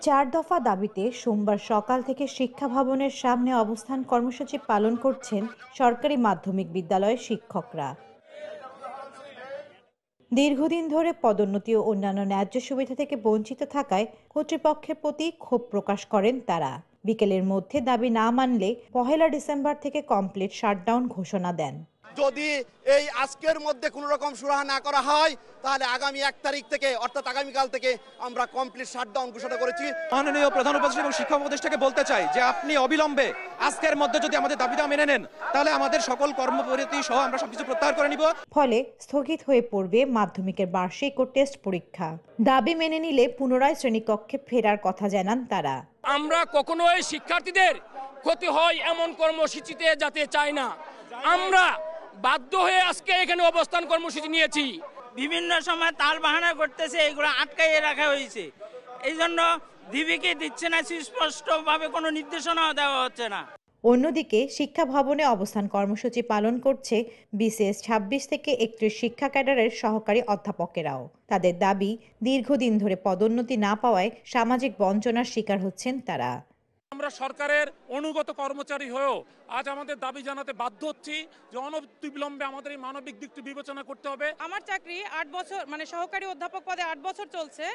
চার দফা দাবিতে সোমবার সকাল থেকে শিক্ষা ভবনের সামনে অবস্থান কর্মসূচি পালন করছেন সরকারি মাধ্যমিক বিদ্যালয়ের শিক্ষকরা। দীর্ঘদিন ধরে পদোন্নতি ও অন্যান্য ন্যায্য সুবিধা থেকে বঞ্চিত থাকায় কর্তৃপক্ষের প্রতি ক্ষোভ প্রকাশ করেন তারা। বিকেলের মধ্যে দাবি না মানলে 1 ডিসেম্বর থেকে কমপ্লিট শাটডাউন ঘোষণা দেন। যদি এই আজকের মধ্যে কোনো রকম সুরাহা না করা হয় তাহলে আগামী 1 তারিখ থেকে অর্থাৎ আগামীকাল থেকে আমরা কমপ্লিট শাটডাউন ঘোষণা করেছি। মাননীয় প্রধান উপদেষ্টা এবং শিক্ষা উপদেষ্টাকে বলতে চাই যে আপনি অবিলম্বে আজকের মধ্যে যদি আমাদের দাবিটা মেনে নেন তাহলে আমাদের সকল কর্মবিরতি সহ আমরা সবকিছু প্রত্যাহার করে নিব। ফলে স্থগিত হয়ে পড়বে মাধ্যমিকের বার্ষিক ও টেস্ট পরীক্ষা। দাবি মেনে নিলে পুনরায় শ্রেণীকক্ষে ফেরার কথা জানান তারা। আমরা কখনোই শিক্ষার্থীদের ক্ষতি হয় এমন কর্মসূচিতে যেতে চাই না। আমরা বাধ্য হয়ে আজকে এখানে অবস্থান কর্মসূচি নিয়েছি। বিভিন্ন সময় তাল বাহানা করতেছে, এগুলো আটকাইয়ে রাখা হয়েছে। এই জন্য ডিবিকে দিচ্ছে না, সুস্পষ্টভাবে কোনো নির্দেশনা দেওয়া হচ্ছে না। অন্যদিকে শিক্ষা ভবনে অবস্থান কর্মসূচি পালন করছে বিসিএস 26 থেকে 31 শিক্ষা ক্যাডারের সহকারী অধ্যাপকেরাও। তাদের দাবি, দীর্ঘদিন ধরে পদোন্নতি না পাওয়ায় সামাজিক বঞ্চনার শিকার হচ্ছেন তারা। আমরা সরকারের অনুগত কর্মচারী হয়েও আজ আমাদের দাবি জানাতে বাধ্য হচ্ছি যে অনতিবিলম্বে আমাদের এই মানবিক দিকটি বিবেচনা করতে হবে। আমার চাকরি 8 বছর সহকারী অধ্যাপক পদে 8 বছর চলছে,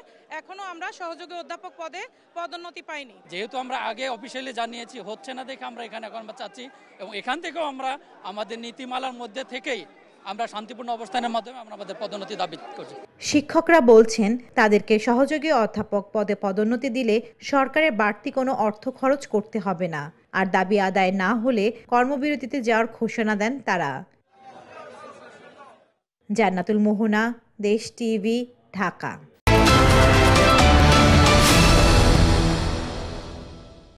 এখনো আমরা সহযোগী অধ্যাপক পদে পদোন্নতি পাইনি। যেহেতু আমরা আগে অফিসিয়ালি জানিয়েছি, হচ্ছে না দেখে আমরা এখানে এখন চাচ্ছি এবং এখান থেকেও আমরা আমাদের নীতিমালার মধ্যে থেকেই আমরা শান্তিপূর্ণ অবস্থানের মাধ্যমে আমরা আমাদের পদোন্নতি দাবি করছি। শিক্ষকরা বলছেন তাদেরকে সহযোগী অধ্যাপক পদে পদোন্নতি দিলে সরকারের বাড়তি কোনো অর্থ খরচ করতে হবে না, আর দাবি আদায় না হলে কর্মবিরতিতে যাওয়ার ঘোষণা দেন তারা। জান্নাতুল মোহনা, দেশ টিভি, ঢাকা।